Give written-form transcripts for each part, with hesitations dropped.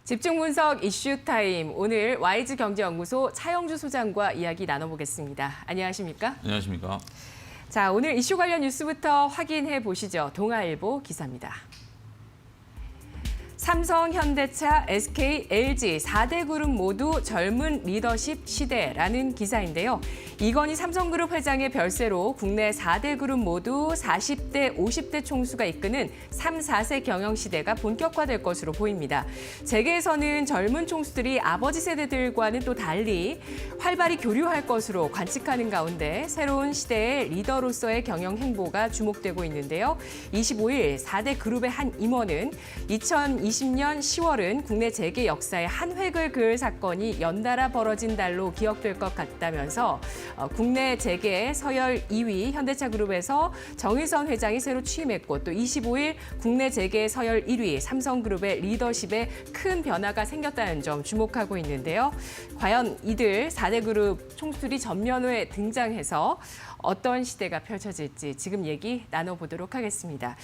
집중 분석 이슈 타임. 오늘 YG경제연구소 차영주 소장과 이야기 나눠보겠습니다. 안녕하십니까? 안녕하십니까? 자, 오늘 이슈 관련 뉴스부터 확인해 보시죠. 동아일보 기사입니다. 삼성, 현대차, SK, LG 4대 그룹 모두 젊은 리더십 시대라는 기사인데요. 이건희 삼성그룹 회장의 별세로 국내 4대 그룹 모두 40대, 50대 총수가 이끄는 3, 4세 경영 시대가 본격화될 것으로 보입니다. 재계에서는 젊은 총수들이 아버지 세대들과는 또 달리 활발히 교류할 것으로 관측하는 가운데 새로운 시대의 리더로서의 경영 행보가 주목되고 있는데요. 25일 4대 그룹의 한 임원은 2020년 10월은 국내 재계 역사의 한 획을 그을 사건이 연달아 벌어진 달로 기억될 것 같다면서 국내 재계 서열 2위 현대차그룹에서 정의선 회장이 새로 취임했고 또 25일 국내 재계 서열 1위 삼성그룹의 리더십에 큰 변화가 생겼다는 점 주목하고 있는데요. 과연 이들 4대 그룹 총수들이 전면에 등장해서 어떤 시대가 펼쳐질지 지금 얘기 나눠보도록 하겠습니다.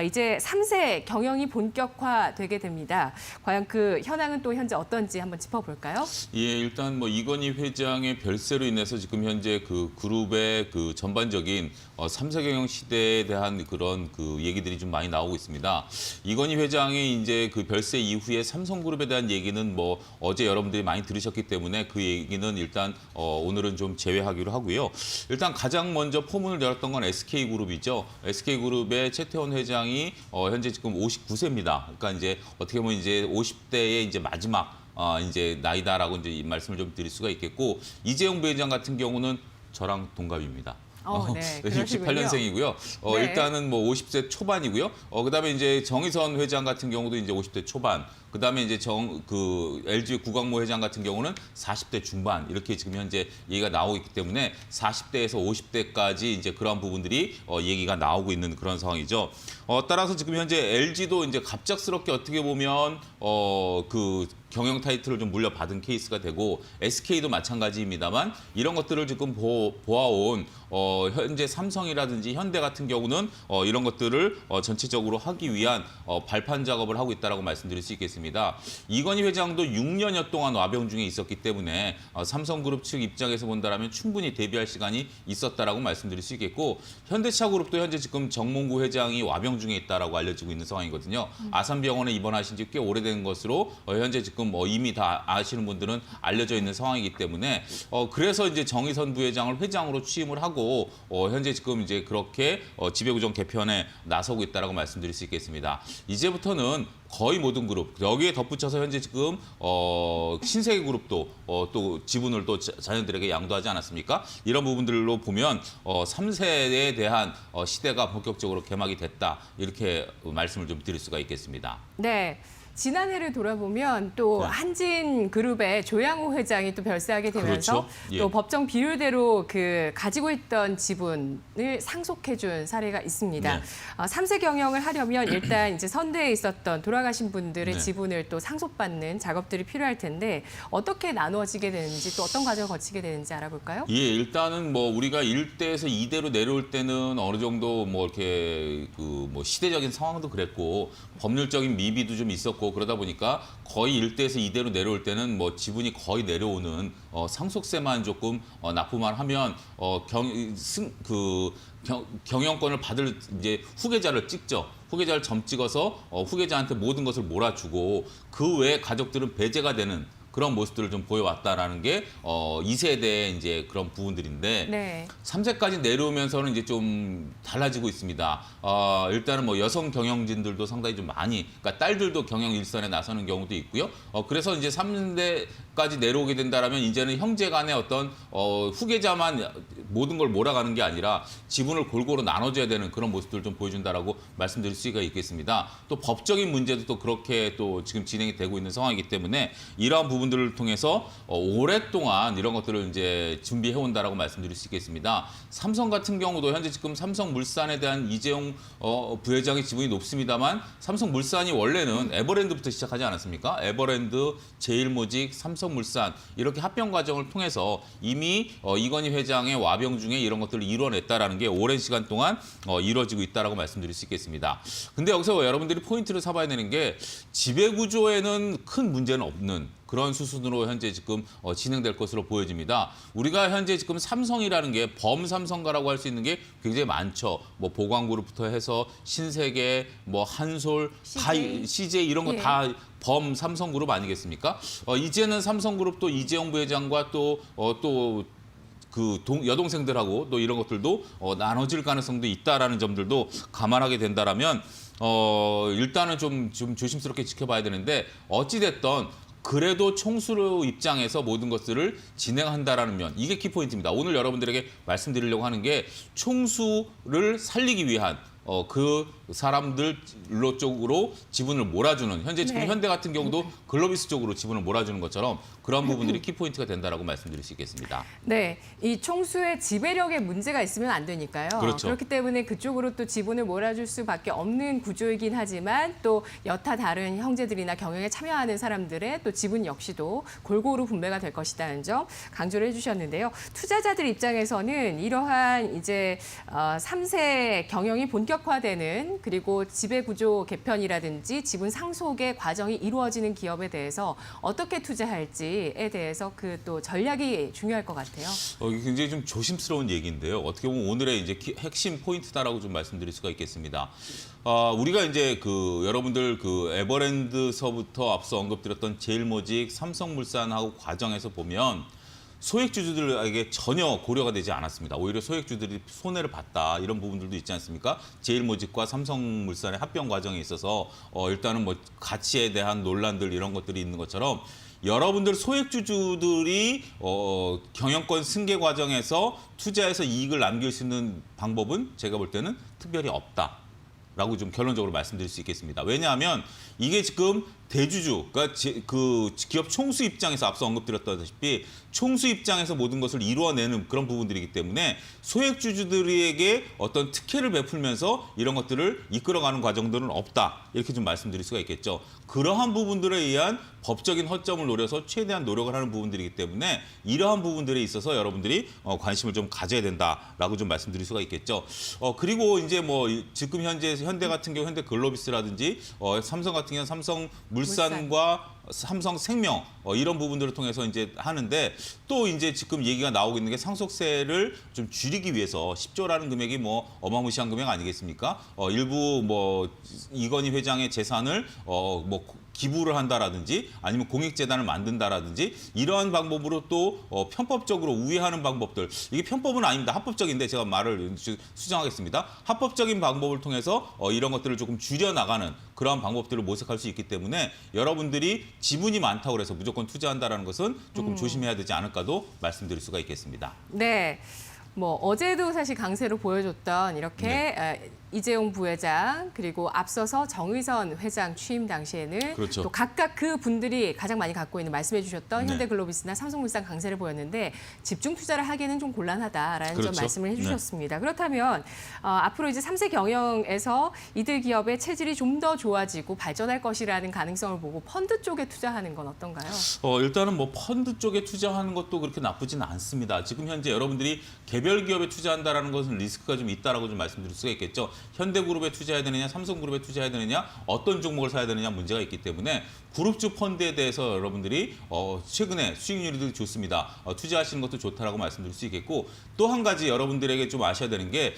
이제 3세 경영이 본격화되게 됩니다. 과연 그 현황은 또 현재 어떤지 한번 짚어볼까요? 예, 일단 뭐 이건희 회장의 별세로 인해서 지금 현재 그 그룹의 그 전반적인 3세 경영 시대에 대한 그런 그 얘기들이 좀 많이 나오고 있습니다. 이건희 회장이 이제 그 별세 이후에 삼성그룹에 대한 얘기는 뭐 어제 여러분들이 많이 들으셨기 때문에 그 얘기는 일단 오늘은 좀 제외하기로 하고요. 일단 가장 먼저 포문을 열었던 건 SK그룹이죠. SK그룹의 최태원 회장이 현재 지금 59세입니다. 그러니까 이제 어떻게 보면 이제 50대의 이제 마지막 이제 나이다라고 이제 이 말씀을 좀 드릴 수가 있겠고, 이재용 부회장 같은 경우는 저랑 동갑입니다. 네, 68년생이고요. 네. 일단은 뭐 50세 초반이고요. 그다음에 이제 정의선 회장 같은 경우도 이제 50대 초반. 그다음에 이제 LG 구광모 회장 같은 경우는 40대 중반 이렇게 지금 현재 얘기가 나오고 있기 때문에 40대에서 50대까지 이제 그러한 부분들이 얘기가 나오고 있는 그런 상황이죠. 따라서 지금 현재 LG도 이제 갑작스럽게 어떻게 보면 그 경영 타이틀을 좀 물려받은 케이스가 되고, SK도 마찬가지입니다만 이런 것들을 지금 보아온 현재 삼성이라든지 현대 같은 경우는 이런 것들을 전체적으로 하기 위한 발판 작업을 하고 있다라고 말씀드릴 수 있겠습니다. 이건희 회장도 6년여 동안 와병 중에 있었기 때문에 삼성그룹 측 입장에서 본다라면 충분히 대비할 시간이 있었다라고 말씀드릴 수 있겠고, 현대차그룹도 현재 지금 정몽구 회장이 와병 중에 있다라고 알려지고 있는 상황이거든요. 아산병원에 입원하신 지 꽤 오래된 것으로 현재 지금 이미 다 아시는 분들은 알려져 있는 상황이기 때문에 그래서 이제 정의선 부회장을 회장으로 취임을 하고 현재 지금 이제 그렇게 지배구조 개편에 나서고 있다라고 말씀드릴 수 있겠습니다. 이제부터는 거의 모든 그룹, 여기에 덧붙여서 현재 지금 신세계그룹도 또 지분을 또 자녀들에게 양도하지 않았습니까? 이런 부분들로 보면 3세에 대한 시대가 본격적으로 개막이 됐다, 이렇게 말씀을 좀 드릴 수가 있겠습니다. 네. 지난해를 돌아보면 또 네. 한진그룹의 조양호 회장이 또 별세하게 되면서 그렇죠. 예. 또 법정 비율대로 그 가지고 있던 지분을 상속해준 사례가 있습니다. 네. 3세 경영을 하려면 일단 이제 선대에 있었던 돌아가신 분들의 네. 지분을 또 상속받는 작업들이 필요할 텐데 어떻게 나누어지게 되는지 또 어떤 과정을 거치게 되는지 알아볼까요? 예, 일단은 뭐 우리가 1대에서 2대로 내려올 때는 어느 정도 뭐 이렇게 그 뭐 시대적인 상황도 그랬고 법률적인 미비도 좀 있었고, 그러다 보니까 거의 1대에서 2대로 내려올 때는 뭐 지분이 거의 내려오는 상속세만 조금 납부만 하면 경영권을 받을 이제 후계자를 찍죠. 후계자를 점 찍어서 후계자한테 모든 것을 몰아주고 그 외에 가족들은 배제가 되는 그런 모습들을 좀 보여왔다라는 게 2세대의 이제 그런 부분들인데, 네. 3세까지 내려오면서는 이제 좀 달라지고 있습니다. 일단은 뭐 여성 경영진들도 상당히 좀 많이, 그러니까 딸들도 경영 일선에 나서는 경우도 있고요. 그래서 이제 3대까지 내려오게 된다라면 이제는 형제간의 어떤 후계자만 모든 걸 몰아가는 게 아니라 지분을 골고루 나눠줘야 되는 그런 모습들을 좀 보여준다라고 말씀드릴 수가 있겠습니다. 또 법적인 문제도 또 그렇게 또 지금 진행이 되고 있는 상황이기 때문에 이러한 부분들을 통해서 오랫동안 이런 것들을 이제 준비해 온다라고 말씀드릴 수 있겠습니다. 삼성 같은 경우도 현재 지금 삼성물산에 대한 이재용 부회장의 지분이 높습니다만, 삼성물산이 원래는 에버랜드부터 시작하지 않았습니까? 에버랜드, 제일모직, 삼성 삼성물산 이렇게 합병 과정을 통해서 이미 이건희 회장의 와병 중에 이런 것들을 이뤄냈다라는 게 오랜 시간 동안 이루어지고 있다라고 말씀드릴 수 있겠습니다. 근데 여기서 여러분들이 포인트를 잡아야 되는 게 지배구조에는 큰 문제는 없는 그런 수순으로 현재 지금 진행될 것으로 보여집니다. 우리가 현재 지금 삼성이라는 게 범삼성가라고 할 수 있는 게 굉장히 많죠. 뭐 보광그룹부터 해서 신세계, 뭐 한솔, CJ 이런 거 다 범삼성그룹 아니겠습니까? 이제는 삼성그룹도 이재용 부회장과 여동생들하고 또 이런 것들도 나눠질 가능성도 있다라는 점들도 감안하게 된다라면 일단은 좀 조심스럽게 지켜봐야 되는데 어찌 됐던 그래도 총수로 입장에서 모든 것들을 진행한다라는 면 이게 키포인트입니다. 오늘 여러분들에게 말씀드리려고 하는 게 총수를 살리기 위한 그 사람들로 쪽으로 지분을 몰아주는 현재 지금 현대 같은 경우도 글로비스 쪽으로 지분을 몰아주는 것처럼 그런 부분들이 키포인트가 된다라고 말씀드릴 수 있겠습니다. 네, 이 총수의 지배력에 문제가 있으면 안 되니까요. 그렇죠. 그렇기 때문에 그쪽으로 또 지분을 몰아줄 수밖에 없는 구조이긴 하지만 또 여타 다른 형제들이나 경영에 참여하는 사람들의 또 지분 역시도 골고루 분배가 될 것이라는 점 강조를 해주셨는데요. 투자자들 입장에서는 이러한 이제 3세 경영이 본격화되는 그리고 지배구조 개편이라든지 지분 상속의 과정이 이루어지는 기업에 대해서 어떻게 투자할지에 대해서 그 또 전략이 중요할 것 같아요. 이게 굉장히 좀 조심스러운 얘기인데요. 어떻게 보면 오늘의 이제 핵심 포인트다라고 좀 말씀드릴 수가 있겠습니다. 우리가 이제 여러분들 에버랜드서부터 앞서 언급드렸던 제일모직, 삼성물산하고 과정에서 보면 소액주주들에게 전혀 고려가 되지 않았습니다. 오히려 소액주들이 손해를 봤다 이런 부분들도 있지 않습니까? 제일모직과 삼성물산의 합병 과정에 있어서 일단은 뭐 가치에 대한 논란들 이런 것들이 있는 것처럼 여러분들 소액주주들이 경영권 승계 과정에서 투자해서 이익을 남길 수 있는 방법은 제가 볼 때는 특별히 없다라고 좀 결론적으로 말씀드릴 수 있겠습니다. 왜냐하면 이게 지금 대주주, 그러니까 그 기업 총수 입장에서 앞서 언급드렸다시피 총수 입장에서 모든 것을 이루어내는 그런 부분들이기 때문에 소액주주들에게 어떤 특혜를 베풀면서 이런 것들을 이끌어가는 과정들은 없다. 이렇게 좀 말씀드릴 수가 있겠죠. 그러한 부분들에 의한 법적인 허점을 노려서 최대한 노력을 하는 부분들이기 때문에 이러한 부분들에 있어서 여러분들이 관심을 좀 가져야 된다라고 좀 말씀드릴 수가 있겠죠. 그리고 이제 뭐 지금 현대 같은 경우 현대 글로비스라든지 삼성 같은 경우는 삼성물산과 삼성생명 이런 부분들을 통해서 이제 하는데 또 이제 지금 얘기가 나오고 있는 게 상속세를 좀 줄이기 위해서 10조라는 금액이 뭐 어마무시한 금액 아니겠습니까? 일부 뭐 이건희 회장의 재산을 뭐 기부를 한다라든지 아니면 공익재단을 만든다라든지 이러한 방법으로 또 편법적으로 우회하는 방법들 이게 편법은 아닙니다. 합법적인데 제가 말을 수정하겠습니다. 합법적인 방법을 통해서 이런 것들을 조금 줄여나가는 그러한 방법들을 모색할 수 있기 때문에 여러분들이 지분이 많다고 해서 무조건 투자한다라는 것은 조금 조심해야 되지 않을까도 말씀드릴 수가 있겠습니다. 네. 뭐 어제도 사실 강세로 보여줬던 이렇게 이재용 부회장 그리고 앞서서 정의선 회장 취임 당시에는 그렇죠. 또 각각 그 분들이 가장 많이 갖고 있는 말씀해 주셨던 현대글로비스나 삼성물산 강세를 보였는데 집중 투자를 하기에는 좀 곤란하다라는 그렇죠. 점 말씀을 해주셨습니다. 그렇다면 앞으로 이제 3세 경영에서 이들 기업의 체질이 좀 더 좋아지고 발전할 것이라는 가능성을 보고 펀드 쪽에 투자하는 건 어떤가요? 일단은 뭐 펀드 쪽에 투자하는 것도 그렇게 나쁘지는 않습니다. 지금 현재 여러분들이 개별 기업에 투자한다라는 것은 리스크가 좀 있다라고 좀 말씀드릴 수가 있겠죠. 현대그룹에 투자해야 되느냐, 삼성그룹에 투자해야 되느냐, 어떤 종목을 사야 되느냐 문제가 있기 때문에 그룹주 펀드에 대해서 여러분들이 최근에 수익률이 좋습니다. 투자하시는 것도 좋다라고 말씀드릴 수 있겠고 또 한 가지 여러분들에게 좀 아셔야 되는 게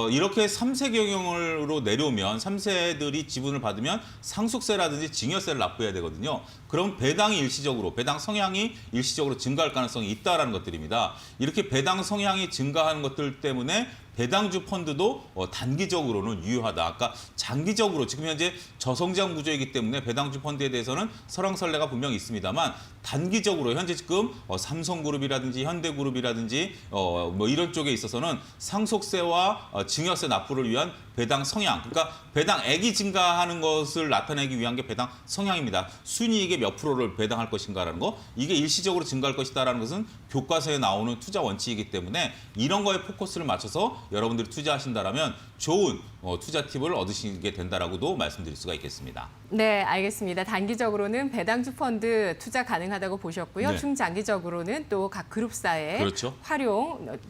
이렇게 3세 경영으로 내려오면 3세들이 지분을 받으면 상속세라든지 증여세를 납부해야 되거든요. 그럼 배당이 일시적으로, 배당 성향이 일시적으로 증가할 가능성이 있다라는 것들입니다. 이렇게 배당 성향이 증가하는 것들 때문에 배당주 펀드도 단기적으로는 유효하다. 아까 장기적으로 지금 현재 저성장 구조이기 때문에 배당주 펀드에 대해서는 설왕설래가 분명히 있습니다만 단기적으로 현재 지금 삼성그룹이라든지 현대그룹이라든지 뭐 이런 쪽에 있어서는 상속세와 증여세 납부를 위한 배당 성향, 그러니까 배당액이 증가하는 것을 나타내기 위한 게 배당 성향입니다. 순이익의 몇 프로를 배당할 것인가라는 거, 이게 일시적으로 증가할 것이다라는 것은 교과서에 나오는 투자 원칙이기 때문에 이런 거에 포커스를 맞춰서 여러분들이 투자하신다라면 좋은 투자 팁을 얻으시게 된다라고도 말씀드릴 수가 있겠습니다. 네, 알겠습니다. 단기적으로는 배당주 펀드 투자 가능하다고 보셨고요. 네. 중장기적으로는 또 각 그룹사의 그렇죠.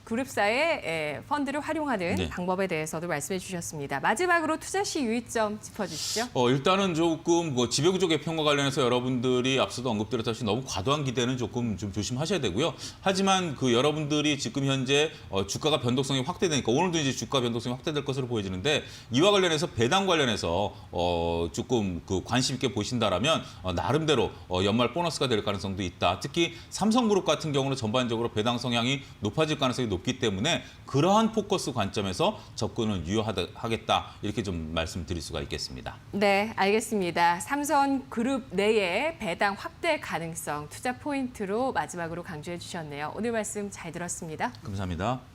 그룹사의 펀드를 활용하는 네. 방법에 대해서도 말씀해 주셨습니다. 마지막으로 투자 시 유의점 짚어주시죠. 일단은 조금 지배구조 개편과 관련해서 여러분들이 앞서도 언급드렸다시피 너무 과도한 기대는 조금 좀 조심하셔야 되고요. 하지만 그 여러분들이 지금 현재 주가가 변동성이 확대되니까 오늘도 이제 주가 변동성이 확대될 것으로 보여지는데 이와 관련해서 배당 관련해서 조금 그 관심 있게 보신다라면 나름대로 연말 보너스가 될 가능성도 있다. 특히 삼성그룹 같은 경우는 전반적으로 배당 성향이 높아질 가능성이 높기 때문에 그러한 포커스 관점에서 접근을 유효하겠다. 이렇게 좀 말씀드릴 수가 있겠습니다. 네, 알겠습니다. 삼성그룹 내에 배당 확대 가능성 투자 포인트로 마지막으로 강조해 주셨네요. 오늘 말씀 잘 들었습니다. 감사합니다.